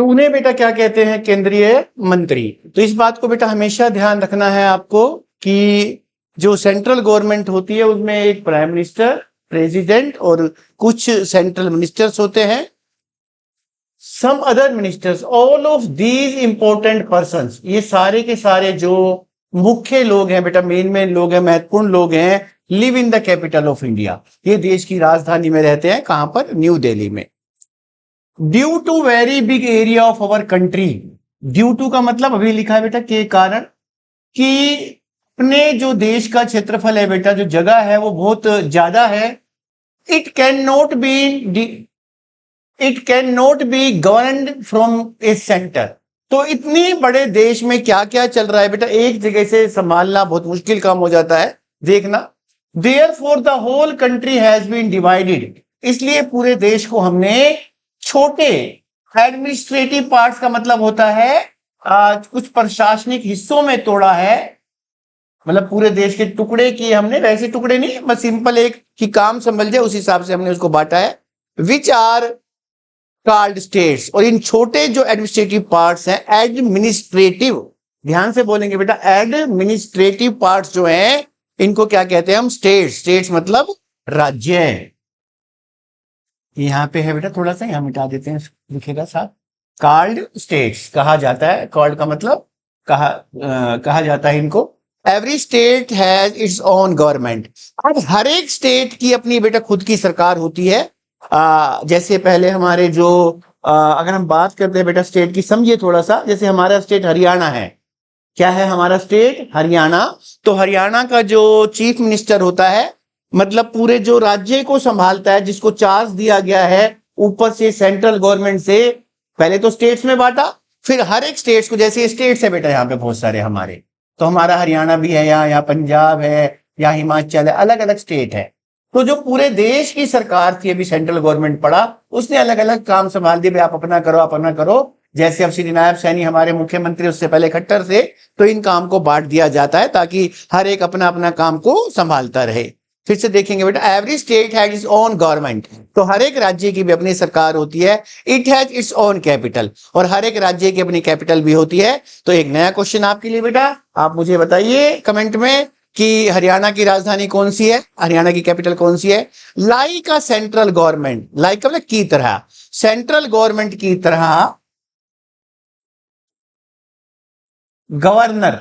तो उन्हें बेटा क्या कहते हैं? केंद्रीय मंत्री। तो इस बात को बेटा हमेशा ध्यान रखना है आपको कि जो सेंट्रल गवर्नमेंट होती है उसमें एक प्राइम मिनिस्टर, प्रेसिडेंट और कुछ सेंट्रल मिनिस्टर्स होते हैं, some other ministers, all of these important persons, ये सारे के सारे जो मुख्य लोग हैं बेटा, मेन लोग हैं, महत्वपूर्ण लोग हैं, live in the capital of India. ये देश की राजधानी में रहते हैं। कहां पर? न्यू दिल्ली में। Due to very big area of our country, due to का मतलब अभी लिखा है बेटा के कारण, कि अपने जो देश का क्षेत्रफल है बेटा, जो जगह है वो बहुत ज्यादा है। It can not be governed from A centre. तो इतनी बड़े देश में क्या क्या चल रहा है बेटा, एक जगह से संभालना बहुत मुश्किल काम हो जाता है। देखना, therefore the whole country has been divided, इसलिए पूरे देश को हमने छोटे एडमिनिस्ट्रेटिव पार्ट्स का मतलब होता है कुछ प्रशासनिक हिस्सों में तोड़ा है। मतलब पूरे देश के टुकड़े किए हमने, वैसे टुकड़े नहीं, बस सिंपल एक कि काम संभल जाए उस हिसाब से हमने उसको बांटा है। विच आर कॉल्ड स्टेट्स, और इन छोटे जो एडमिनिस्ट्रेटिव पार्ट्स हैं, एडमिनिस्ट्रेटिव, ध्यान से बोलेंगे बेटा, एडमिनिस्ट्रेटिव पार्ट्स जो हैं इनको क्या कहते हैं हम? स्टेट्स। स्टेट्स मतलब राज्य। यहां पे है बेटा, थोड़ा सा यहां मिटा देते हैं, लिखेगा साथ, कॉल्ड स्टेट्स कहा जाता है। कॉल्ड का मतलब कहा जाता है इनको। Every state has its own government. अब हर एक स्टेट की अपनी बेटा खुद की सरकार होती है। जैसे पहले हमारे जो अगर हम बात करते हैं बेटा स्टेट की, समझिए थोड़ा सा। जैसे हमारा स्टेट हरियाणा है। क्या है हमारा स्टेट? हरियाणा। तो हरियाणा का जो चीफ मिनिस्टर होता है, मतलब पूरे जो राज्य को संभालता है, जिसको चार्ज दिया गया है ऊपर से सेंट्रल गवर्नमेंट से। पहले तो स्टेट्स में बांटा, फिर हर एक स्टेट्स को, जैसे स्टेट्स है बेटा यहाँ पे बहुत सारे हमारे, तो हमारा हरियाणा भी है, यहाँ पंजाब है, यहाँ हिमाचल है, अलग अलग स्टेट है। तो जो पूरे देश की सरकार थी, अभी सेंट्रल गवर्नमेंट पड़ा, उसने अलग अलग काम संभाल दिए, आप अपना करो, आप अपना करो। जैसे अब श्री नायब सैनी हमारे मुख्यमंत्री, उससे पहले खट्टर थे, तो इन काम को बांट दिया जाता है ताकि हर एक अपना अपना काम को संभालता रहे। फिर से देखेंगे बेटा, every state has its own government, तो हर एक राज्य की भी अपनी सरकार होती है। It has its own capital, और हर एक राज्य की अपनी कैपिटल भी होती है। तो एक नया क्वेश्चन आपके लिए बेटा, आप मुझे बताइए कमेंट में कि हरियाणा की राजधानी कौन सी है, हरियाणा की कैपिटल कौन सी है? Like a central government, like मतलब की तरह, सेंट्रल गवर्नमेंट की तरह, governor,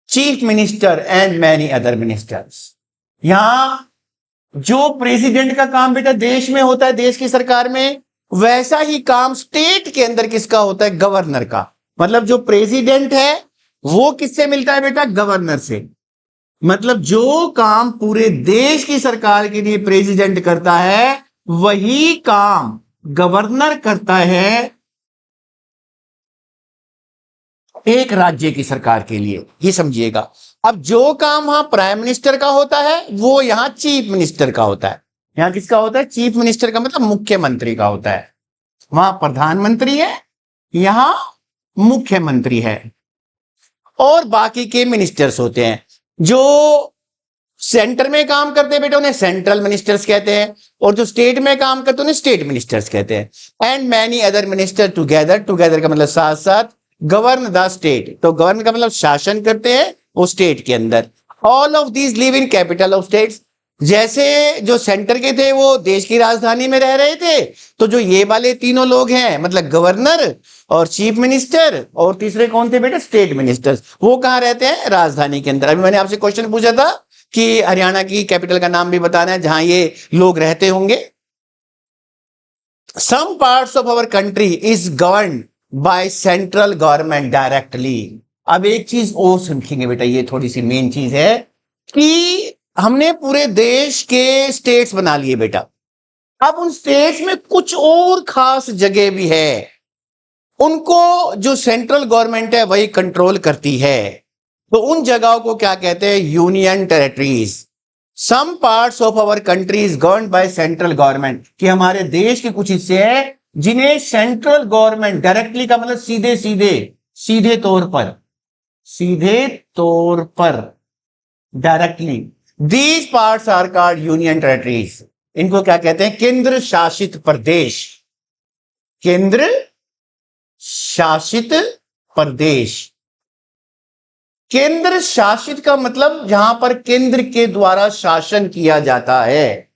chief minister and many other ministers. यहां जो प्रेसिडेंट का काम बेटा देश में होता है, देश की सरकार में, वैसा ही काम स्टेट के अंदर किसका होता है? गवर्नर का। मतलब जो प्रेसिडेंट है वो किससे मिलता है बेटा? गवर्नर से। मतलब जो काम पूरे देश की सरकार के लिए प्रेसिडेंट करता है, वही काम गवर्नर करता है एक राज्य की सरकार के लिए। ये समझिएगा। अब जो काम वहां प्राइम मिनिस्टर का होता है, वो यहां चीफ मिनिस्टर का होता है। यहां किसका होता है? चीफ मिनिस्टर का मतलब मुख्यमंत्री का होता है। वहां प्रधानमंत्री है, यहां मुख्यमंत्री है, और बाकी के मिनिस्टर्स होते हैं। जो सेंटर में काम करते हैं बेटा, उन्हें सेंट्रल मिनिस्टर्स कहते हैं, और जो स्टेट में काम करते हैं उन्हें स्टेट मिनिस्टर्स कहते हैं। And many other minister together, together का मतलब साथ साथ, गवर्न द स्टेट। तो गवर्न का मतलब शासन करते हैं वो स्टेट के अंदर। All of these live in capital of states. जैसे जो सेंटर के थे वो देश की राजधानी में रह रहे थे, तो जो ये वाले तीनों लोग हैं, मतलब गवर्नर और चीफ मिनिस्टर और तीसरे कौन थे बेटा? स्टेट मिनिस्टर्स, वो कहां रहते हैं? राजधानी के अंदर। अभी मैंने आपसे क्वेश्चन पूछा था कि हरियाणा की कैपिटल का नाम भी बताना है जहां ये लोग रहते होंगे। Some parts of our country is govern by central government directly. अब एक चीज और समझेंगे बेटा, ये थोड़ी सी मेन चीज है कि हमने पूरे देश के स्टेट्स बना लिए बेटा। अब उन स्टेट्स में कुछ और खास जगह भी है, उनको जो सेंट्रल गवर्नमेंट है वही कंट्रोल करती है। तो उन जगहों को क्या कहते हैं? Union territories. Some parts of our country is governed by central government, कि हमारे देश के कुछ हिस्से हैं जिन्हें सेंट्रल गवर्नमेंट डायरेक्टली का मतलब सीधे तौर पर directly, these parts are called union territories. इनको क्या कहते हैं? केंद्र शासित प्रदेश। केंद्र शासित प्रदेश। केंद्र शासित का मतलब जहां पर केंद्र के द्वारा शासन किया जाता है,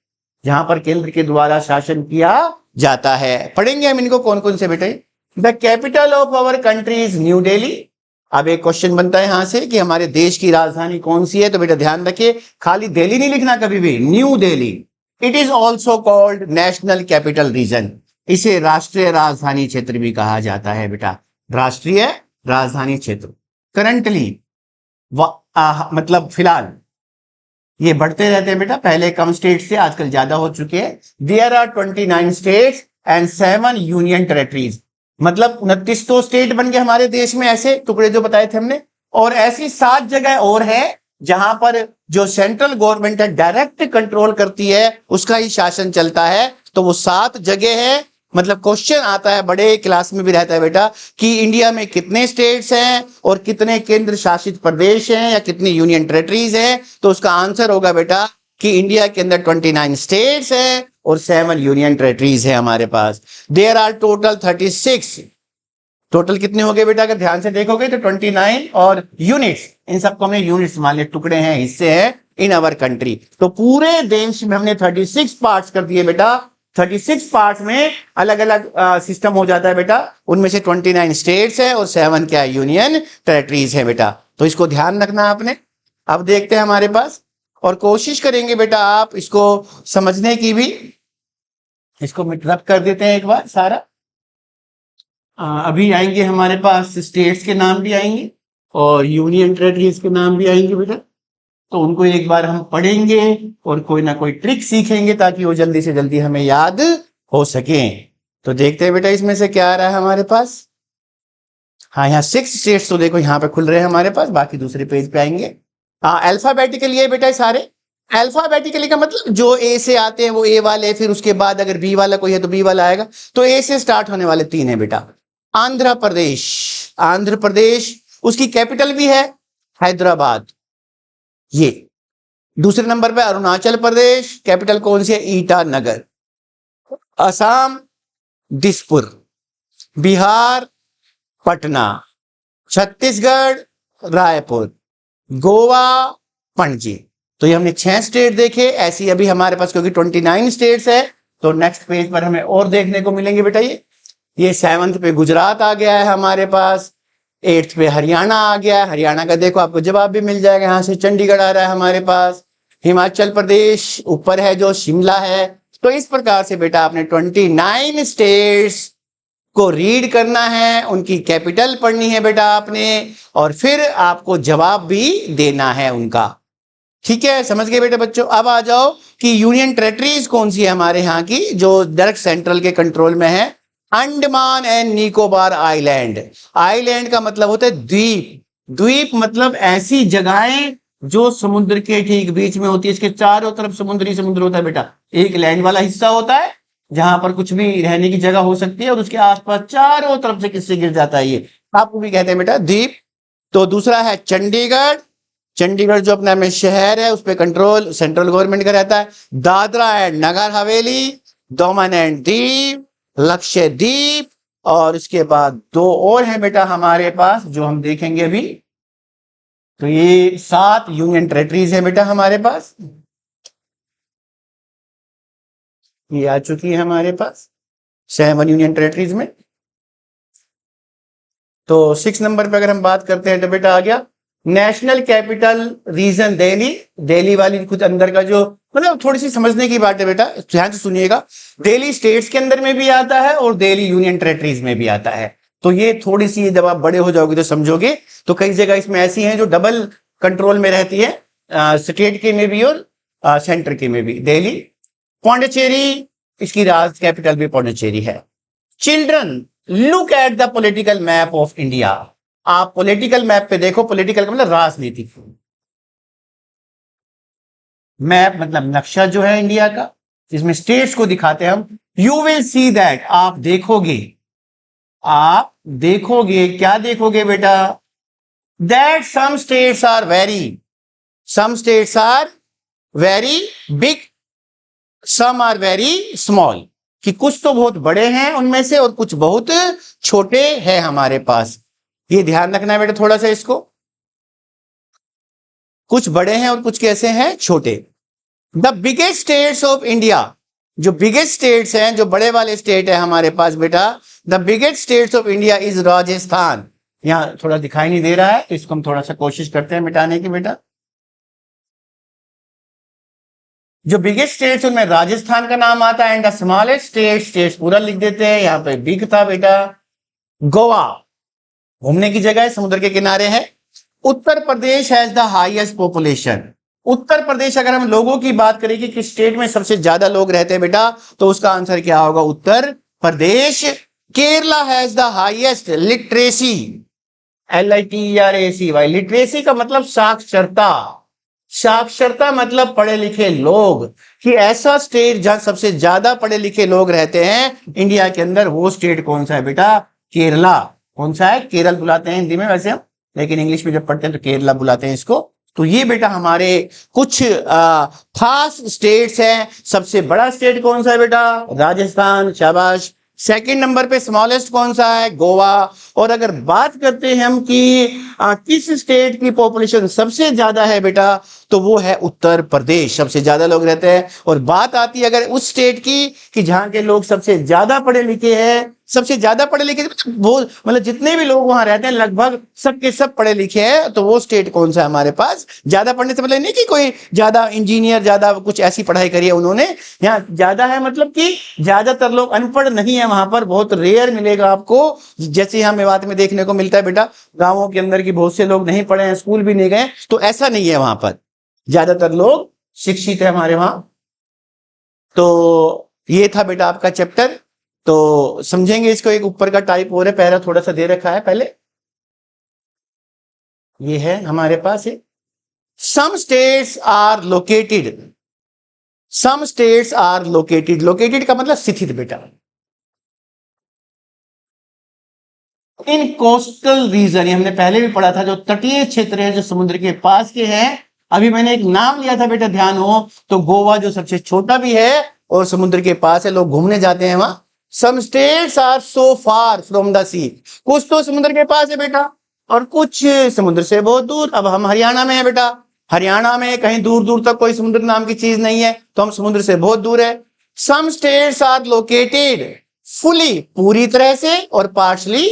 जहां पर केंद्र के द्वारा शासन किया जाता है। पढ़ेंगे हम इनको कौन कौन से बेटे। The capital of our country is New Delhi. अब एक क्वेश्चन बनता है यहां से कि हमारे देश की राजधानी कौन सी है, तो बेटा ध्यान रखिए खाली दिल्ली नहीं लिखना कभी भी, new Delhi. It is also called national capital region. इसे राष्ट्रीय राजधानी क्षेत्र भी कहा जाता है बेटा, राष्ट्रीय राजधानी क्षेत्र। करंटली मतलब फिलहाल ये बढ़ते रहते हैं बेटा, पहले कम स्टेट से आजकल ज्यादा हो चुके हैं। There are 29 states and 7 union territories. मतलब 29 तो स्टेट बन गए हमारे देश में, ऐसे टुकड़े जो बताए थे हमने, और ऐसी 7 जगह और है जहां पर जो सेंट्रल गवर्नमेंट है डायरेक्ट कंट्रोल करती है, उसका ही शासन चलता है। तो वो 7 जगह है। मतलब क्वेश्चन आता है बड़े क्लास में भी रहता है बेटा कि इंडिया में कितने स्टेट्स हैं और कितने केंद्र शासित प्रदेश हैं या कितनी यूनियन टेरिटरीज हैं, तो उसका आंसर होगा बेटा कि इंडिया के अंदर 29 स्टेट्स हैं और 7 यूनियन टेरिटरीज है हमारे पास। There are total 36। टोटल कितने हो गए बेटा अगर ध्यान से देखोगे तो 29 और यूनिट्स, इन सबको हमने यूनिट्स मान लिया, टुकड़े हैं, हिस्से हैं इन अवर कंट्री। तो पूरे देश में हमने 36 पार्ट्स कर दिए बेटा। 36 पार्ट्स में अलग अलग सिस्टम हो जाता है बेटा, उनमें से 29 स्टेट्स है और 7 क्या यूनियन टेरिटरीज है बेटा। तो इसको ध्यान रखना आपने। अब देखते हैं हमारे पास, और कोशिश करेंगे बेटा आप इसको समझने की भी। इसको रब कर देते हैं एक बार सारा। अभी आएंगे हमारे पास स्टेट्स के नाम भी आएंगे और यूनियन टेरिटरीज के नाम भी आएंगे बेटा, तो उनको एक बार हम पढ़ेंगे और कोई ना कोई ट्रिक सीखेंगे ताकि वो जल्दी से जल्दी हमें याद हो सके। तो देखते हैं बेटा इसमें से क्या आ रहा है हमारे पास। हाँ, यहाँ 6 स्टेट्स तो देखो यहाँ पे खुल रहे हैं हमारे पास, बाकी दूसरे पेज पे आएंगे। हाँ, अल्फाबेटिकली है बेटा सारे। अल्फाबेटिकली का मतलब जो ए से आते हैं वो ए वाले, फिर उसके बाद अगर बी वाला कोई है तो बी वाला आएगा। तो ए से स्टार्ट होने वाले 3 है बेटा। आंध्र प्रदेश, आंध्र प्रदेश, उसकी कैपिटल भी है हैदराबाद। ये दूसरे नंबर पे अरुणाचल प्रदेश, कैपिटल कौन सी है, ईटानगर। असम दिसपुर, बिहार पटना, छत्तीसगढ़ रायपुर, गोवा पणजी। तो ये हमने 6 स्टेट देखे। ऐसी अभी हमारे पास क्योंकि 29 स्टेट्स है तो नेक्स्ट पेज पर हमें और देखने को मिलेंगे बेटा। ये 7th पे गुजरात आ गया है हमारे पास, 8th पे हरियाणा आ गया है। हरियाणा का देखो आपको जवाब भी मिल जाएगा, यहाँ से चंडीगढ़ आ रहा है हमारे पास। हिमाचल प्रदेश ऊपर है जो शिमला है। तो इस प्रकार से बेटा आपने 29 स्टेट्स को रीड करना है, उनकी कैपिटल पढ़नी है बेटा आपने, और फिर आपको जवाब भी देना है उनका। ठीक है, समझ गए बेटा बच्चों। अब आ जाओ कि यूनियन टेरिटरीज कौन सी है हमारे यहाँ की जो डायरेक्ट सेंट्रल के कंट्रोल में है। Andaman and Nicobar island. Island का मतलब होता है द्वीप। द्वीप मतलब ऐसी जगहें जो समुद्र के ठीक बीच में होती है, इसके चारों तरफ समुद्री समुद्र होता है बेटा। एक लैंड वाला हिस्सा होता है जहां पर कुछ भी रहने की जगह हो सकती है और उसके आसपास चारों तरफ से किससे गिर जाता है, ये आपको भी कहते हैं बेटा द्वीप। तो दूसरा है चंडीगढ़। चंडीगढ़ जो अपना में शहर है उस पर कंट्रोल सेंट्रल गवर्नमेंट का रहता है। Dadra and Nagar Haveli, Daman and Diu, Lakshadweep, और उसके बाद 2 और हैं बेटा हमारे पास जो हम देखेंगे अभी। तो ये 7 यूनियन टेरिटरीज है बेटा हमारे पास, ये आ चुकी है हमारे पास 7 यूनियन टेरिटरीज में। तो 6 नंबर पे अगर हम बात करते हैं तो बेटा आ गया national capital region Delhi. Delhi वाली कुछ अंदर का जो मतलब थोड़ी सी समझने की बात है बेटा, ध्यान से सुनिएगा। दिल्ली स्टेट्स के अंदर में भी आता है और दिल्ली यूनियन टेरिटरीज में भी आता है। तो ये थोड़ी सी जब आप बड़े हो जाओगे तो समझोगे। तो कई जगह इसमें ऐसी हैं जो डबल कंट्रोल में रहती है, स्टेट के में भी और सेंटर के में भी। दिल्ली, पौंडीचेरी, इसकी राज कैपिटल भी पौंडीचेरी है। Children look at the political map of India. आप पॉलिटिकल मैप पे देखो, पॉलिटिकल का मतलब राजनीतिक मैप, मतलब नक्शा जो है इंडिया का जिसमें स्टेट्स को दिखाते हैं हम। यू विल सी दैट, आप देखोगे क्या देखोगे बेटा, that some states are very big, some are very small. कि कुछ तो बहुत बड़े हैं उनमें से और कुछ बहुत छोटे हैं हमारे पास। ये ध्यान रखना है बेटा थोड़ा सा इसको, कुछ बड़े हैं और कुछ कैसे हैं, छोटे। The biggest states of India, जो बिगेस्ट स्टेट्स हैं, जो बड़े वाले स्टेट है हमारे पास बेटा, the biggest states of India is Rajasthan. यहां थोड़ा दिखाई नहीं दे रहा है तो इसको हम थोड़ा सा कोशिश करते हैं मिटाने की बेटा। जो बिगेस्ट स्टेट्स उनमें राजस्थान का नाम आता है, एंड द स्मॉलेस्ट स्टेट्स पूरा लिख देते हैं, यहाँ पे बिग था बेटा गोवा, घूमने की जगह है, समुद्र के किनारे है। Uttar Pradesh has the highest population. Uttar Pradesh, अगर हम लोगों की बात करें कि किस स्टेट में सबसे ज्यादा लोग रहते हैं बेटा, तो उसका आंसर क्या होगा, Uttar Pradesh. Kerala has the highest literacy, LITERACY, literacy का मतलब साक्षरता, साक्षरता मतलब पढ़े लिखे लोग, कि ऐसा स्टेट जहां सबसे ज्यादा पढ़े लिखे लोग रहते हैं इंडिया के अंदर, वो स्टेट कौन सा है बेटा, केरला। कौन सा है, केरल बुलाते हैं हिंदी में वैसे हम, लेकिन इंग्लिश में जब पढ़ते हैं तो केरला बुलाते हैं इसको। तो ये बेटा हमारे कुछ खास स्टेट्स हैं। सबसे बड़ा स्टेट कौन सा है बेटा, राजस्थान, शाबाश। सेकंड नंबर पे स्मॉलेस्ट कौन सा है, गोवा। और अगर बात करते हैं हम कि किस स्टेट की पॉपुलेशन सबसे ज्यादा है बेटा, तो वो है उत्तर प्रदेश, सबसे ज्यादा लोग रहते हैं। और बात आती है अगर उस स्टेट की कि जहां के लोग सबसे ज्यादा पढ़े लिखे हैं, सबसे ज्यादा पढ़े लिखे वो मतलब जितने भी लोग वहां रहते हैं लगभग सबके सब पढ़े लिखे हैं, तो वो स्टेट कौन सा है हमारे पास। ज्यादा पढ़ने से मतलब नहीं कि कोई ज्यादा इंजीनियर ज्यादा कुछ ऐसी पढ़ाई करी है उन्होंने, यहाँ ज्यादा है मतलब कि ज्यादातर लोग अनपढ़ नहीं है वहां पर, बहुत रेयर मिलेगा आपको। जैसे यहाँ मेवात में देखने को मिलता है बेटा, गांवों के अंदर की बहुत से लोग नहीं पढ़े हैं, स्कूल भी नहीं गए, तो ऐसा नहीं है वहां पर, ज्यादातर लोग शिक्षित है हमारे वहां। तो ये था बेटा आपका चैप्टर। तो समझेंगे इसको, एक ऊपर का टाइप हो रहा है, पैरा थोड़ा सा दे रखा है पहले, ये है हमारे पास है। Some states are located, some states are located, located का मतलब स्थित बेटा, इन कोस्टल रीजन, ये हमने पहले भी पढ़ा था, जो तटीय क्षेत्र है, जो समुद्र के पास के हैं। अभी मैंने एक नाम लिया था बेटा, ध्यान हो तो, गोवा जो सबसे छोटा भी है और समुद्र के पास है, लोग घूमने जाते हैं वहां। Some states are so far from the sea, कुछ तो समुद्र के पास है बेटा और कुछ समुद्र से बहुत दूर। अब हम हरियाणा में है बेटा, हरियाणा में कहीं दूर दूर तक कोई समुद्र नाम की चीज नहीं है, तो हम समुद्र से बहुत दूर है। Some states are located fully, पूरी तरह से, और पार्शली,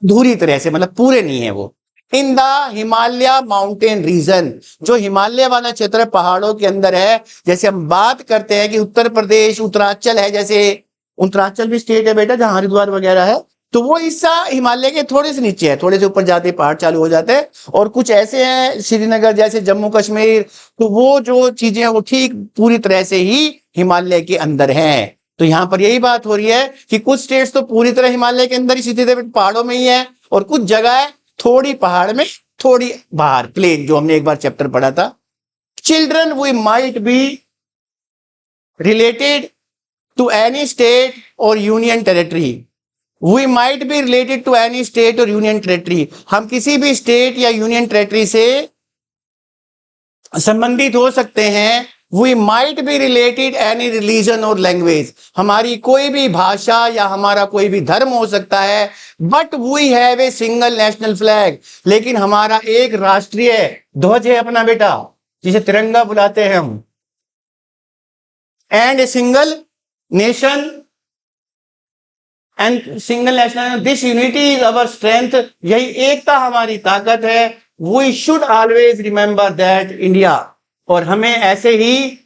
धूरी तरह से, मतलब पूरे नहीं है वो, in the Himalaya mountain region, जो हिमालय वाला क्षेत्र पहाड़ों के अंदर है। जैसे हम बात करते हैं कि उत्तर प्रदेश उत्तरांचल है, जैसे उत्तरांचल भी स्टेट है बेटा जहां हरिद्वार वगैरह है, तो वो हिस्सा हिमालय के थोड़े से नीचे है, थोड़े से ऊपर जाते पहाड़ चालू हो जाते हैं। और कुछ ऐसे हैं श्रीनगर जैसे, जम्मू कश्मीर, तो वो जो चीजें हैं वो ठीक पूरी तरह से ही हिमालय के अंदर हैं। तो यहां पर यही बात हो रही है कि कुछ स्टेट्स तो पूरी तरह हिमालय के अंदर ही सीधे पहाड़ों में ही है, और कुछ जगह है थोड़ी पहाड़ में थोड़ी बाहर, प्लेन, जो हमने एक बार चैप्टर पढ़ा था। Children we might be related to any state और union territory, we might be related to any state और यूनियन टेरिटरी, हम किसी भी स्टेट या यूनियन टेरिटरी से संबंधित हो सकते हैं। We might be related any religion और लैंग्वेज, हमारी कोई भी भाषा या हमारा कोई भी धर्म हो सकता है। But we have a single national flag, लेकिन हमारा एक राष्ट्रीय ध्वज है अपना बेटा, जिसे तिरंगा बुलाते हैं हम। And a single nation and single national, this unity is our strength, यही एकता हमारी ताकत है। We should always remember that India, और हमें ऐसे ही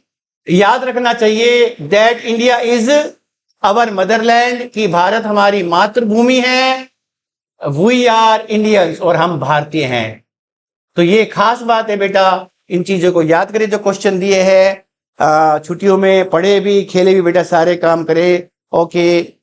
याद रखना चाहिए that India is our motherland, कि भारत हमारी मातृभूमि है। वी आर इंडियंस, और हम भारतीय हैं। तो ये खास बात है बेटा, इन चीजों को याद करें जो क्वेश्चन दिए हैं। छुट्टियों में पढ़े भी खेले भी बेटा, सारे काम करे। ओके।